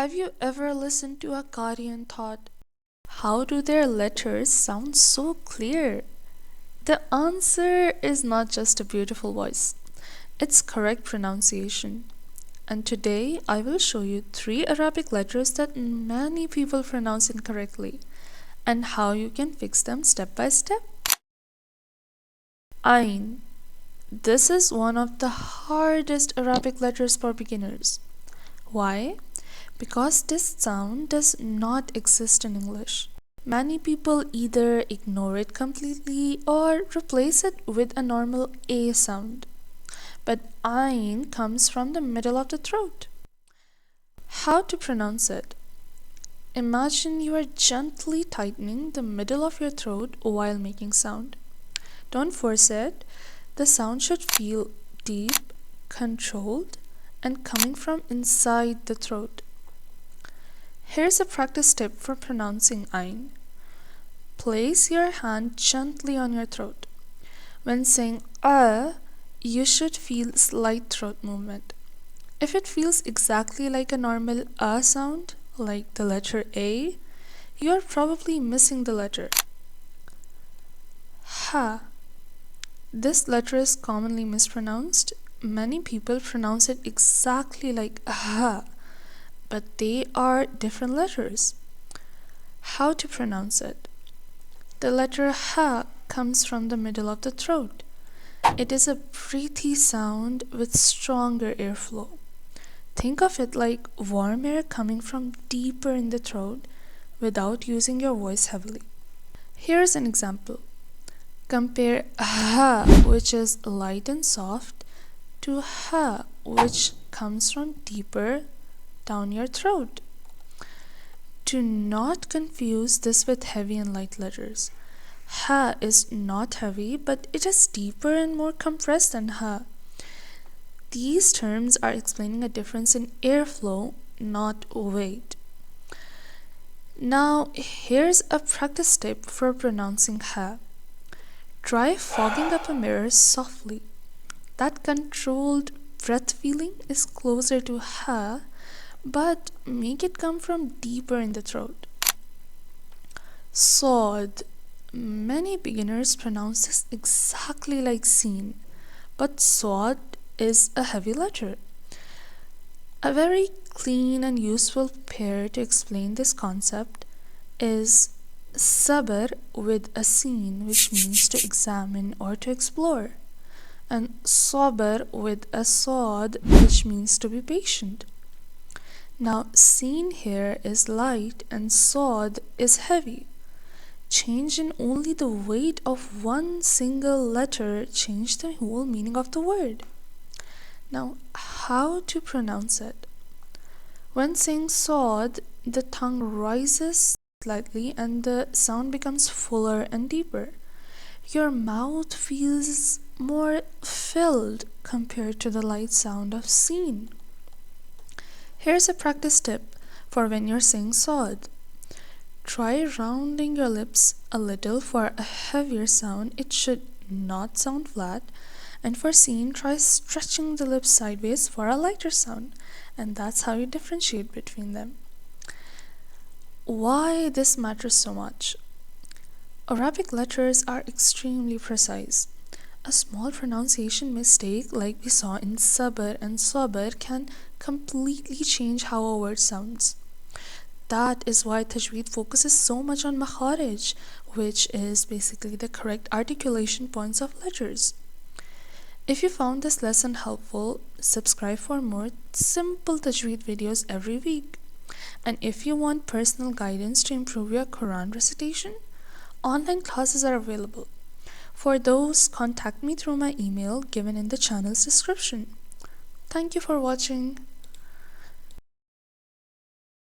Have you ever listened to a Qari and thought, how do their letters sound so clear? The answer is not just a beautiful voice, it's correct pronunciation. And today I will show you three Arabic letters that many people pronounce incorrectly and how you can fix them step by step. Ain. This is one of the hardest Arabic letters for beginners. Why? Because this sound does not exist in English. Many people either ignore it completely or replace it with a normal A sound. But Ain comes from the middle of the throat. How to pronounce it? Imagine you are gently tightening the middle of your throat while making sound. Don't force it. The sound should feel deep, controlled, and coming from inside the throat. Here's a practice tip for pronouncing Ain. Place your hand gently on your throat. When saying you should feel slight throat movement. If it feels exactly like a normal sound, like the letter A, you are probably missing the letter. Ha. This letter is commonly mispronounced. Many people pronounce it exactly like ha, but they are different letters. How to pronounce it? The letter ha comes from the middle of the throat. It is a breathy sound with stronger airflow. Think of it like warm air coming from deeper in the throat without using your voice heavily. Here's an example. Compare ha, which is light and soft, to ha, which comes from deeper down your throat. Do not confuse this with heavy and light letters. Ha is not heavy, but it is deeper and more compressed than ha. These terms are explaining a difference in airflow, not weight. Now, here's a practice tip for pronouncing ha. Try fogging up a mirror softly. That controlled breath feeling is closer to ha, but make it come from deeper in the throat. Saad. Many beginners pronounce this exactly like Sin, but Saad is a heavy letter. A very clean and useful pair to explain this concept is Sabr with a Sin, which means to examine or to explore, and Sabr with a Saad, which means to be patient. Now, Sin here is light and Saad is heavy. Change in only the weight of one single letter changed the whole meaning of the word. Now, how to pronounce it? When saying Saad, the tongue rises slightly and the sound becomes fuller and deeper. Your mouth feels more filled compared to the light sound of Sin. Here's a practice tip for when you're saying Saad. Try rounding your lips a little for a heavier sound. It should not sound flat. And for Sin, try stretching the lips sideways for a lighter sound. And that's how you differentiate between them. Why this matters so much? Arabic letters are extremely precise. A small pronunciation mistake like we saw in Sabr and Sabr can completely change how a word sounds. That is why Tajweed focuses so much on makharij, which is basically the correct articulation points of letters. If you found this lesson helpful, subscribe for more simple Tajweed videos every week. And if you want personal guidance to improve your Quran recitation, online classes are available. For those, contact me through my email given in the channel's description. Thank you for watching.